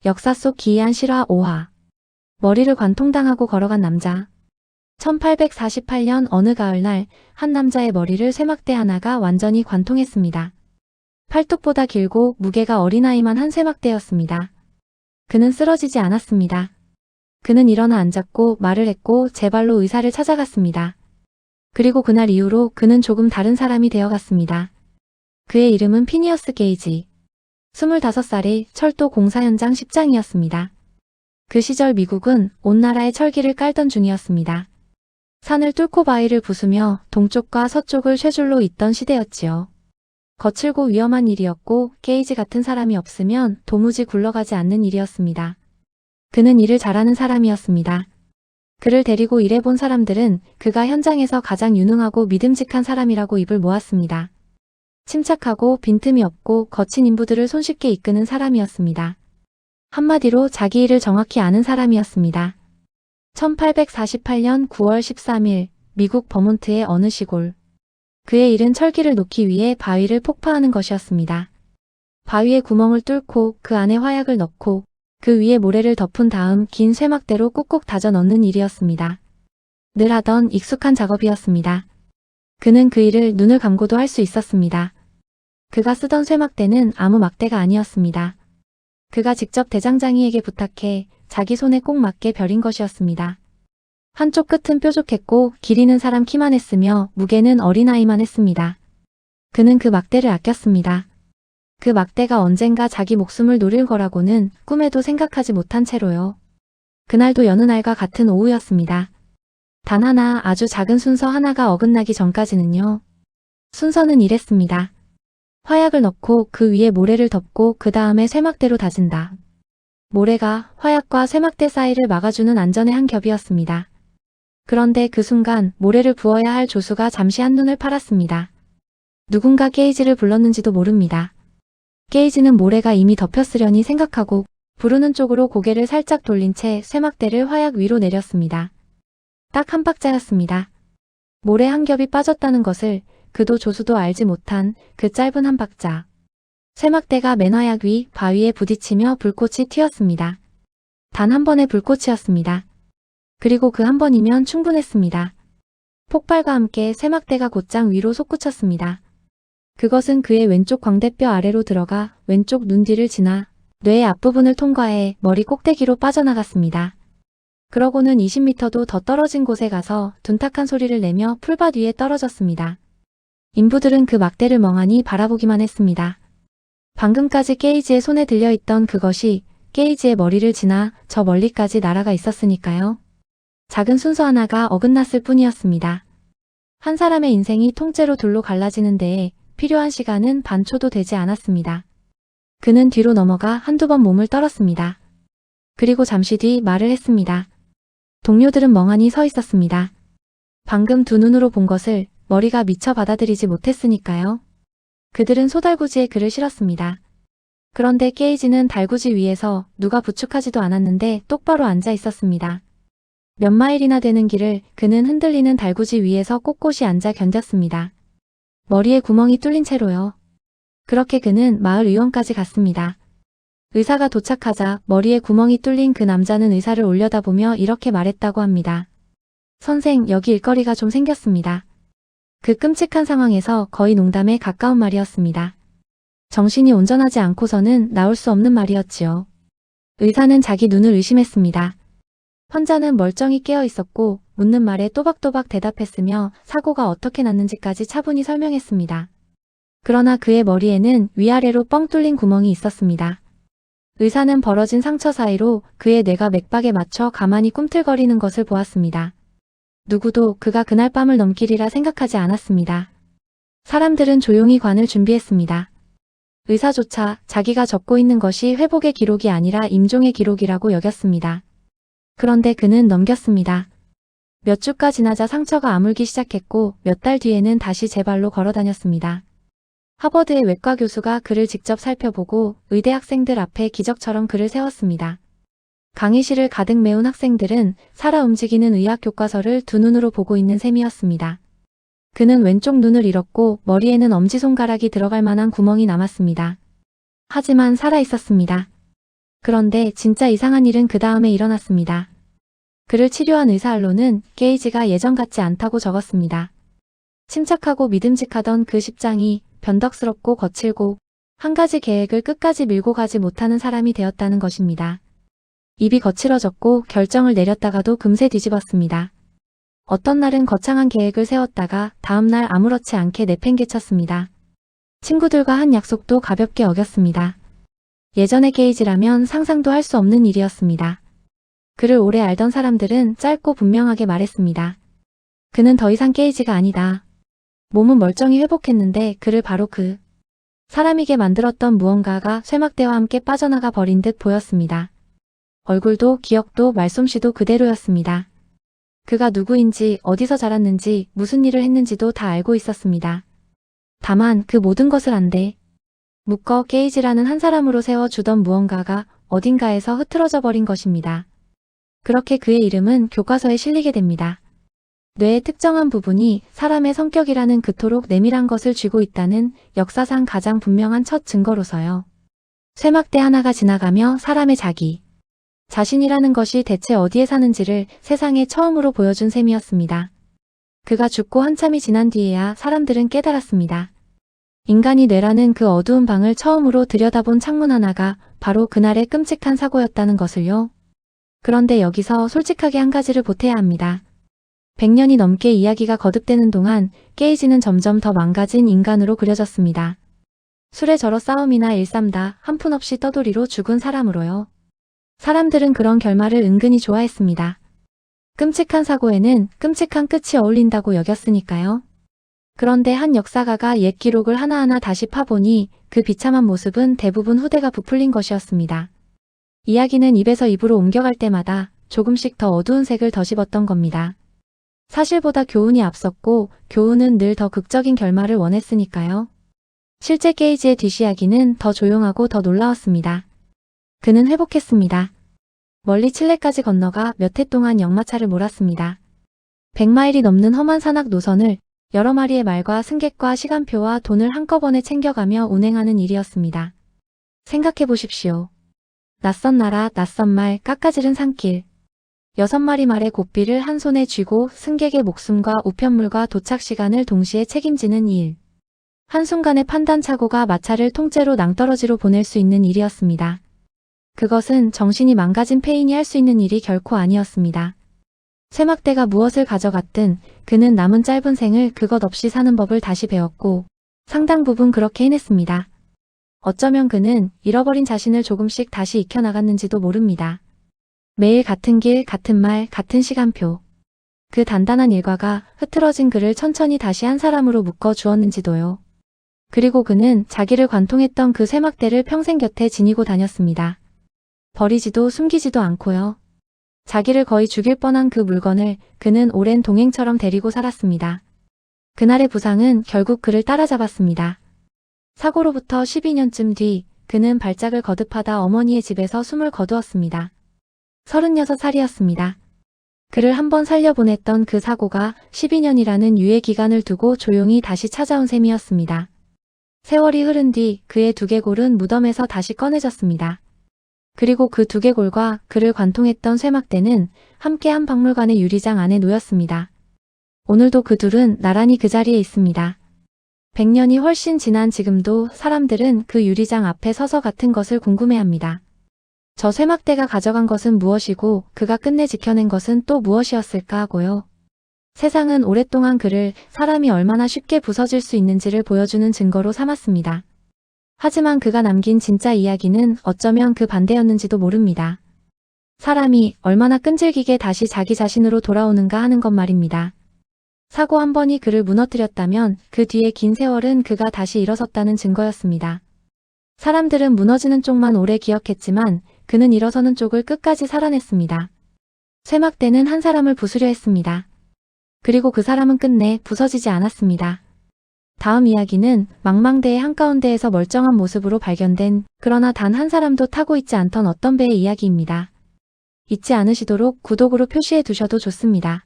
역사 속 기이한 실화 5화. 머리를 관통당하고 걸어간 남자. 1848년 어느 가을날 한 남자의 머리를 쇠막대 하나가 완전히 관통했습니다. 팔뚝보다 길고 무게가 어린아이만 한 쇠막대였습니다. 그는 쓰러지지 않았습니다. 그는 일어나 앉았고 말을 했고 제 발로 의사를 찾아갔습니다. 그리고 그날 이후로 그는 조금 다른 사람이 되어갔습니다. 그의 이름은 피니어스 게이지. 25살의 철도 공사 현장 십장이었습니다. 그 시절 미국은 온 나라에 철기를 깔던 중이었습니다. 산을 뚫고 바위를 부수며 동쪽과 서쪽을 쇠줄로 잇던 시대였지요. 거칠고 위험한 일이었고 게이지 같은 사람이 없으면 도무지 굴러가지 않는 일이었습니다. 그는 일을 잘하는 사람이었습니다. 그를 데리고 일해본 사람들은 그가 현장에서 가장 유능하고 믿음직한 사람이라고 입을 모았습니다. 침착하고 빈틈이 없고 거친 인부들을 손쉽게 이끄는 사람이었습니다. 한마디로 자기 일을 정확히 아는 사람이었습니다. 1848년 9월 13일 미국 버몬트의 어느 시골. 그의 일은 철기를 놓기 위해 바위를 폭파하는 것이었습니다. 바위에 구멍을 뚫고 그 안에 화약을 넣고 그 위에 모래를 덮은 다음 긴 쇠막대로 꾹꾹 다져 넣는 일이었습니다. 늘 하던 익숙한 작업이었습니다. 그는 그 일을 눈을 감고도 할 수 있었습니다. 그가 쓰던 쇠막대는 아무 막대가 아니었습니다. 그가 직접 대장장이에게 부탁해 자기 손에 꼭 맞게 벼린 것이었습니다. 한쪽 끝은 뾰족했고 길이는 사람 키만 했으며 무게는 어린아이만 했습니다. 그는 그 막대를 아꼈습니다. 그 막대가 언젠가 자기 목숨을 노릴 거라고는 꿈에도 생각하지 못한 채로요. 그날도 여느 날과 같은 오후였습니다. 단 하나 아주 작은 순서 하나가 어긋나기 전까지는요. 순서는 이랬습니다. 화약을 넣고 그 위에 모래를 덮고 그 다음에 쇠막대로 다진다. 모래가 화약과 쇠막대 사이를 막아주는 안전의 한 겹이었습니다. 그런데 그 순간 모래를 부어야 할 조수가 잠시 한눈을 팔았습니다. 누군가 게이지를 불렀는지도 모릅니다. 게이지는 모래가 이미 덮였으려니 생각하고 부르는 쪽으로 고개를 살짝 돌린 채 쇠막대를 화약 위로 내렸습니다. 딱 한 박자였습니다. 모래 한 겹이 빠졌다는 것을 그도 조수도 알지 못한 그 짧은 한 박자. 쇠막대가 맨화약 위 바위에 부딪히며 불꽃이 튀었습니다. 단 한 번의 불꽃이었습니다. 그리고 그 한 번이면 충분했습니다. 폭발과 함께 쇠막대가 곧장 위로 솟구쳤습니다. 그것은 그의 왼쪽 광대뼈 아래로 들어가 왼쪽 눈 뒤를 지나 뇌의 앞부분을 통과해 머리 꼭대기로 빠져나갔습니다. 그러고는 20m도 더 떨어진 곳에 가서 둔탁한 소리를 내며 풀밭 위에 떨어졌습니다. 인부들은 그 막대를 멍하니 바라보기만 했습니다. 방금까지 게이지의 손에 들려있던 그것이 게이지의 머리를 지나 저 멀리까지 날아가 있었으니까요. 작은 순서 하나가 어긋났을 뿐이었습니다. 한 사람의 인생이 통째로 둘로 갈라지는 데에 필요한 시간은 반초도 되지 않았습니다. 그는 뒤로 넘어가 한두 번 몸을 떨었습니다. 그리고 잠시 뒤 말을 했습니다. 동료들은 멍하니 서 있었습니다. 방금 두 눈으로 본 것을 머리가 미처 받아들이지 못했으니까요. 그들은 소달구지에 그를 실었습니다. 그런데 게이지는 달구지 위에서 누가 부축하지도 않았는데 똑바로 앉아 있었습니다. 몇 마일이나 되는 길을 그는 흔들리는 달구지 위에서 꼿꼿이 앉아 견뎠습니다. 머리에 구멍이 뚫린 채로요. 그렇게 그는 마을 의원까지 갔습니다. 의사가 도착하자 머리에 구멍이 뚫린 그 남자는 의사를 올려다보며 이렇게 말했다고 합니다. 선생, 여기 일거리가 좀 생겼습니다. 그 끔찍한 상황에서 거의 농담에 가까운 말이었습니다. 정신이 온전하지 않고서는 나올 수 없는 말이었지요. 의사는 자기 눈을 의심했습니다. 환자는 멀쩡히 깨어 있었고 묻는 말에 또박또박 대답했으며 사고가 어떻게 났는지까지 차분히 설명했습니다. 그러나 그의 머리에는 위아래로 뻥 뚫린 구멍이 있었습니다. 의사는 벌어진 상처 사이로 그의 뇌가 맥박에 맞춰 가만히 꿈틀거리는 것을 보았습니다. 누구도 그가 그날 밤을 넘기리라 생각하지 않았습니다. 사람들은 조용히 관을 준비했습니다. 의사조차 자기가 적고 있는 것이 회복의 기록이 아니라 임종의 기록이라고 여겼습니다. 그런데 그는 넘겼습니다. 몇 주가 지나자 상처가 아물기 시작했고 몇 달 뒤에는 다시 제 발로 걸어 다녔습니다. 하버드의 외과 교수가 그를 직접 살펴보고 의대 학생들 앞에 기적처럼 그를 세웠습니다. 강의실을 가득 메운 학생들은 살아 움직이는 의학 교과서를 두 눈으로 보고 있는 셈이었습니다. 그는 왼쪽 눈을 잃었고 머리에는 엄지손가락이 들어갈 만한 구멍이 남았습니다. 하지만 살아 있었습니다. 그런데 진짜 이상한 일은 그 다음에 일어났습니다. 그를 치료한 의사 알론은 게이지가 예전 같지 않다고 적었습니다. 침착하고 믿음직하던 그 십장이 변덕스럽고 거칠고 한 가지 계획을 끝까지 밀고 가지 못하는 사람이 되었다는 것입니다. 입이 거칠어졌고 결정을 내렸다가도 금세 뒤집었습니다. 어떤 날은 거창한 계획을 세웠다가 다음날 아무렇지 않게 내팽개쳤습니다. 친구들과 한 약속도 가볍게 어겼습니다. 예전의 게이지라면 상상도 할 수 없는 일이었습니다. 그를 오래 알던 사람들은 짧고 분명하게 말했습니다. 그는 더 이상 게이지가 아니다. 몸은 멀쩡히 회복했는데 그를 바로 그 사람이게 만들었던 무언가가 쇠막대와 함께 빠져나가 버린 듯 보였습니다. 얼굴도 기억도 말솜씨도 그대로였습니다. 그가 누구인지 어디서 자랐는지 무슨 일을 했는지도 다 알고 있었습니다. 다만 그 모든 것을 안돼 묶어 게이지라는 한 사람으로 세워주던 무언가가 어딘가에서 흐트러져 버린 것입니다. 그렇게 그의 이름은 교과서에 실리게 됩니다. 뇌의 특정한 부분이 사람의 성격이라는 그토록 내밀한 것을 쥐고 있다는 역사상 가장 분명한 첫 증거로서요. 쇠막대 하나가 지나가며 사람의 자신이라는 것이 대체 어디에 사는지를 세상에 처음으로 보여준 셈이었습니다. 그가 죽고 한참이 지난 뒤에야 사람들은 깨달았습니다. 인간이 뇌라는 그 어두운 방을 처음으로 들여다본 창문 하나가 바로 그날의 끔찍한 사고였다는 것을요. 그런데 여기서 솔직하게 한 가지를 보태야 합니다. 100년이 넘게 이야기가 거듭되는 동안 게이지는 점점 더 망가진 인간으로 그려졌습니다. 술에 절어 싸움이나 일삼다 한푼 없이 떠돌이로 죽은 사람으로요. 사람들은 그런 결말을 은근히 좋아했습니다. 끔찍한 사고에는 끔찍한 끝이 어울린다고 여겼으니까요. 그런데 한 역사가가 옛 기록을 하나하나 다시 파보니 그 비참한 모습은 대부분 후대가 부풀린 것이었습니다. 이야기는 입에서 입으로 옮겨갈 때마다 조금씩 더 어두운 색을 더씹었던 겁니다. 사실보다 교훈이 앞섰고 교훈은 늘 더 극적인 결말을 원했으니까요. 실제 게이지의 뒷이야기는 더 조용하고 더 놀라웠습니다. 그는 회복했습니다. 멀리 칠레까지 건너가 몇 해 동안 역마차를 몰았습니다. 100마일이 넘는 험한 산악 노선을 여러 마리의 말과 승객과 시간표와 돈을 한꺼번에 챙겨가며 운행하는 일이었습니다. 생각해 보십시오. 낯선 나라, 낯선 말, 깎아지른 산길. 6마리 말의 고삐를 한 손에 쥐고 승객의 목숨과 우편물과 도착 시간을 동시에 책임지는 일. 한순간의 판단착오가 마차를 통째로 낭떠러지로 보낼 수 있는 일이었습니다. 그것은 정신이 망가진 폐인이 할 수 있는 일이 결코 아니었습니다. 쇠막대가 무엇을 가져갔든 그는 남은 짧은 생을 그것 없이 사는 법을 다시 배웠고 상당 부분 그렇게 해냈습니다. 어쩌면 그는 잃어버린 자신을 조금씩 다시 익혀나갔는지도 모릅니다. 매일 같은 길, 같은 말, 같은 시간표. 그 단단한 일과가 흐트러진 그를 천천히 다시 한 사람으로 묶어 주었는지도요. 그리고 그는 자기를 관통했던 그 쇠막대를 평생 곁에 지니고 다녔습니다. 버리지도 숨기지도 않고요. 자기를 거의 죽일 뻔한 그 물건을 그는 오랜 동행처럼 데리고 살았습니다. 그날의 부상은 결국 그를 따라잡았습니다. 사고로부터 12년쯤 뒤 그는 발작을 거듭하다 어머니의 집에서 숨을 거두었습니다. 36살이었습니다. 그를 한번 살려보냈던 그 사고가 12년이라는 유예 기간을 두고 조용히 다시 찾아온 셈이었습니다. 세월이 흐른 뒤 그의 두개골은 무덤에서 다시 꺼내졌습니다. 그리고 그 두개골과 그를 관통했던 쇠막대는 함께 한 박물관의 유리장 안에 놓였습니다. 오늘도 그 둘은 나란히 그 자리에 있습니다. 100년이 훨씬 지난 지금도 사람들은 그 유리장 앞에 서서 같은 것을 궁금해합니다. 저 쇠막대가 가져간 것은 무엇이고 그가 끝내 지켜낸 것은 또 무엇이었을까 하고요. 세상은 오랫동안 그를 사람이 얼마나 쉽게 부서질 수 있는지를 보여주는 증거로 삼았습니다. 하지만 그가 남긴 진짜 이야기는 어쩌면 그 반대였는지도 모릅니다. 사람이 얼마나 끈질기게 다시 자기 자신으로 돌아오는가 하는 것 말입니다. 사고 한 번이 그를 무너뜨렸다면 그 뒤에 긴 세월은 그가 다시 일어섰다는 증거였습니다. 사람들은 무너지는 쪽만 오래 기억했지만 그는 일어서는 쪽을 끝까지 살아냈습니다. 쇠막대는 한 사람을 부수려 했습니다. 그리고 그 사람은 끝내 부서지지 않았습니다. 다음 이야기는 망망대해 한가운데에서 멀쩡한 모습으로 발견된 그러나 단 한 사람도 타고 있지 않던 어떤 배의 이야기입니다. 잊지 않으시도록 구독으로 표시해 두셔도 좋습니다.